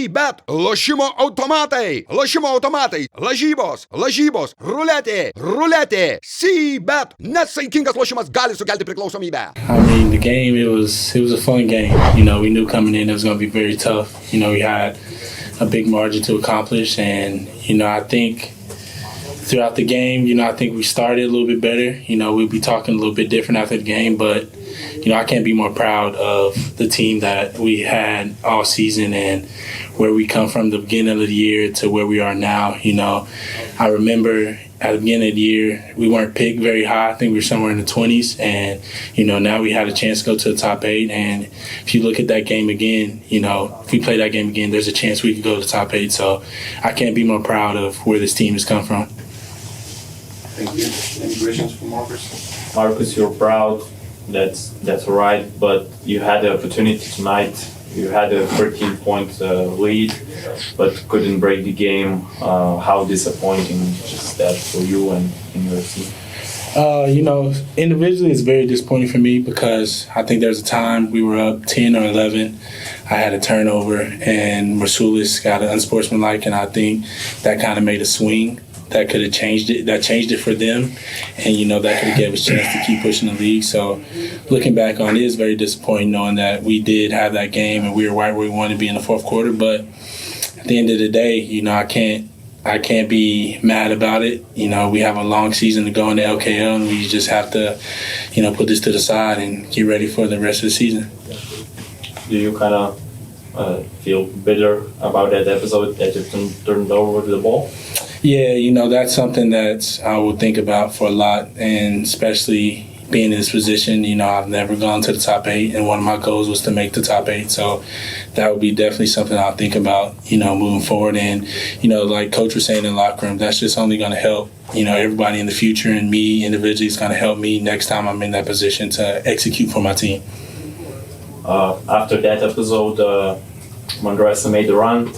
bet lošimo automatai, lažybos, ruletė, bet nesaikingas lošimas gali sukelti priklausomybę. I mean, the game, it was a fun game. You know, we knew coming in it was going to be very tough. You know, we had a big margin to accomplish, and, you know, I think throughout the game, you know, I think we started a little bit better. You know, we'll be talking a little bit different after the game, but, you know, I can't be more proud of the team that we had all season and where we come from the beginning of the year to where we are now. You know, I remember at the beginning of the year, we weren't picked very high. I think we were somewhere in the 20s. And, you know, now we had a chance to go to the top 8. And if you look at that game again, you know, if we play that game again, there's a chance we could go to the top 8. So I can't be more proud of where this team has come from. Thank you. Any questions for Marcus? Marcus, you're proud. That's all right. But you had the opportunity tonight. You had a 13-point lead, but couldn't break the game. How disappointing is that for you and your team? You know, individually it's very disappointing for me because I think there's a time we were up 10 or 11. I had a turnover and Rasulis got an unsportsmanlike, and I think that kind of made a swing. That could have changed it. That changed it for them, and you know that could have gave us a chance to keep pushing the league. So, looking back on it, it's very disappointing knowing that we did have that game and we were right where we wanted to be in the fourth quarter. But at the end of the day, you know, I can't be mad about it. You know, we have a long season to go in the LKL, and we just have to, you know, put this to the side and get ready for the rest of the season. Do you kind of feel bitter about that episode that you turned over the ball? Yeah, you know, that's something that I would think about for a lot, and especially being in this position, you know, I've never gone to the top 8, and one of my goals was to make the top 8. So that would be definitely something I'll think about, you know, moving forward. And, you know, like Coach was saying in the locker room, that's just only going to help, you know, everybody in the future, and me individually is going to help me next time I'm in that position to execute for my team. After that episode, when Dressa made the run,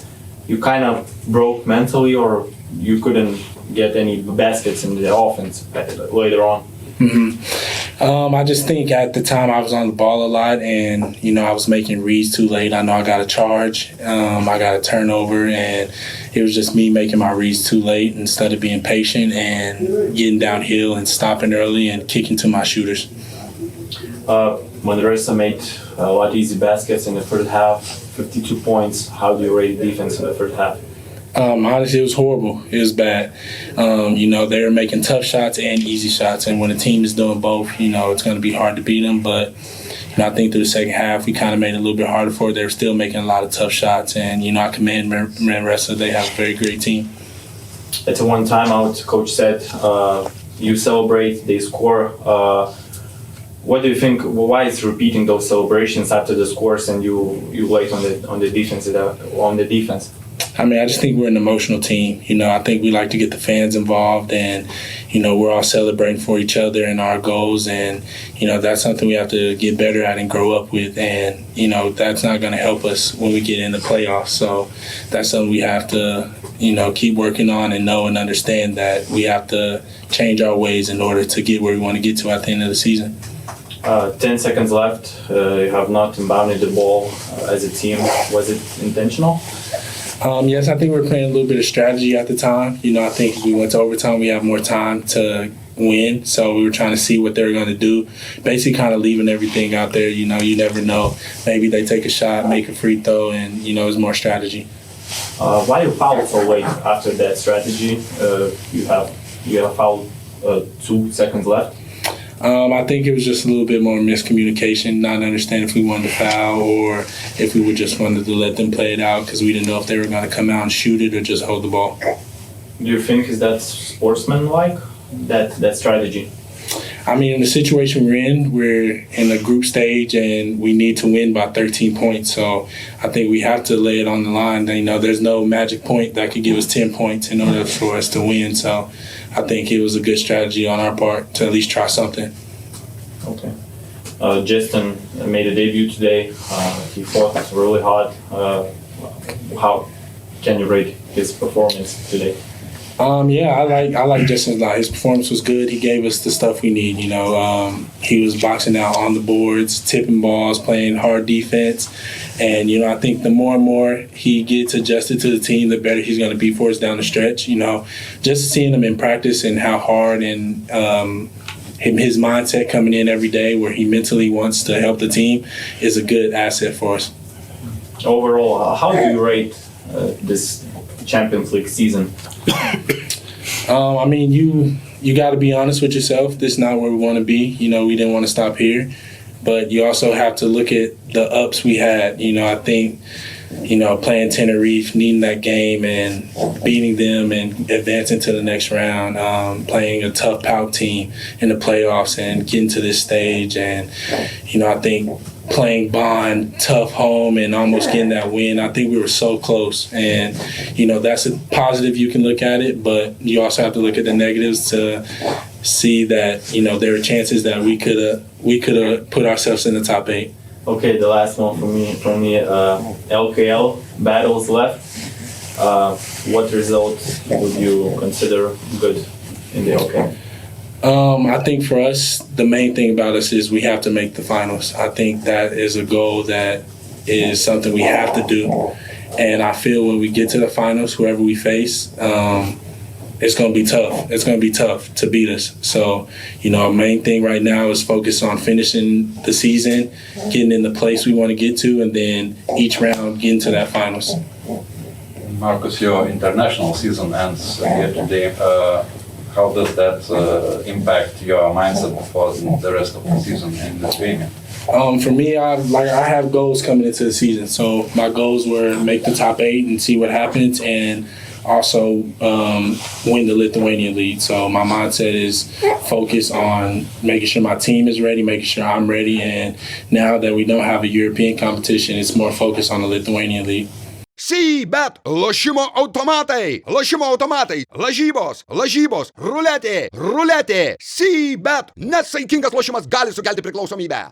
you kind of broke mentally, or you couldn't get any baskets in the offense later on? Mm-hmm. I just think at the time I was on the ball a lot, and, you know, I was making reads too late. I know I got a charge. I got a turnover, and it was just me making my reads too late instead of being patient and getting downhill and stopping early and kicking to my shooters. When Dressa made a lot of easy baskets in the first half, 52 points, how do you rate defense in the first half? Honestly, it was horrible. It was bad. You know, they were making tough shots and easy shots, and when a team is doing both, you know, it's going to be hard to beat them. But, you know, I think through the second half, we kind of made it a little bit harder for it. They were still making a lot of tough shots, and, you know, I commend Ressa. They have a very great team. At the one timeout, Coach said, you celebrate, they score. What do you think? Why is repeating those celebrations after the scores, and you wait on the defense? I mean, I just think we're an emotional team. You know, I think we like to get the fans involved, and, you know, we're all celebrating for each other and our goals, and, you know, that's something we have to get better at and grow up with, and, you know, that's not going to help us when we get in the playoffs. So that's something we have to, you know, keep working on and know and understand that we have to change our ways in order to get where we want to get to at the end of the season. 10 seconds left. You have not inbounded the ball as a team. Was it intentional? Yes, I think we were playing a little bit of strategy at the time. You know, I think if we went to overtime, we had more time to win. So we were trying to see what they were going to do. Basically kind of leaving everything out there. You know, you never know. Maybe they take a shot, make a free throw, and, you know, it's more strategy. Why you foul so late after that strategy? You have fouled 2 seconds left. I think it was just a little bit more miscommunication, not understanding if we wanted to foul or if we just wanted to let them play it out because we didn't know if they were going to come out and shoot it or just hold the ball. Do you think is that sportsmanlike, that strategy? I mean, in the situation we're in a group stage and we need to win by 13 points. So I think we have to lay it on the line. You know, there's no magic point that could give us 10 points in order for us to win. So I think it was a good strategy on our part to at least try something. Okay. Justin made a debut today. He fought really hard. How can you rate his performance today? Yeah, I like Justin a lot. His performance was good. He gave us the stuff we need. He was boxing out on the boards, tipping balls, playing hard defense, and I think the more and more he gets adjusted to the team, the better he's going to be for us down the stretch. Just seeing him in practice and how hard and his mindset coming in every day, where he mentally wants to help the team, is a good asset for us. Overall, how do you rate this Champions League season? You got to be honest with yourself. This is not where we want to be. We didn't want to stop here, but you also have to look at the ups we had. I think, playing Tenerife, needing that game and beating them and advancing to the next round, playing a tough PAOK team in the playoffs and getting to this stage. And, I think playing Bond, tough home, and almost getting that win, I think we were so close. And, that's a positive you can look at it, but you also have to look at the negatives to see that, there are chances that we could have put ourselves in the top 8. Okay, the last one from me, LKL battles left. What results would you consider good in the LKL? I think for us, the main thing about us is we have to make the finals. I think that is a goal that is something we have to do. And I feel when we get to the finals, whoever we face, it's going to be tough. It's going to be tough to beat us. So, our main thing right now is focus on finishing the season, getting in the place we want to get to, and then each round getting to that finals. Marcus, your international season ends here today. How does that impact your mindset for the rest of the season in Lithuania? For me, I have goals coming into the season. So my goals were make the top 8 and see what happens, and also win the Lithuanian League. So my mindset is focus on making sure my team is ready, making sure I'm ready, and now that we don't have a European competition, it's more focused on the Lithuanian League. Bet, lošimo automatai, lažybos, ruletė, bet, nesaikingas lošimas gali sukelti priklausomybę.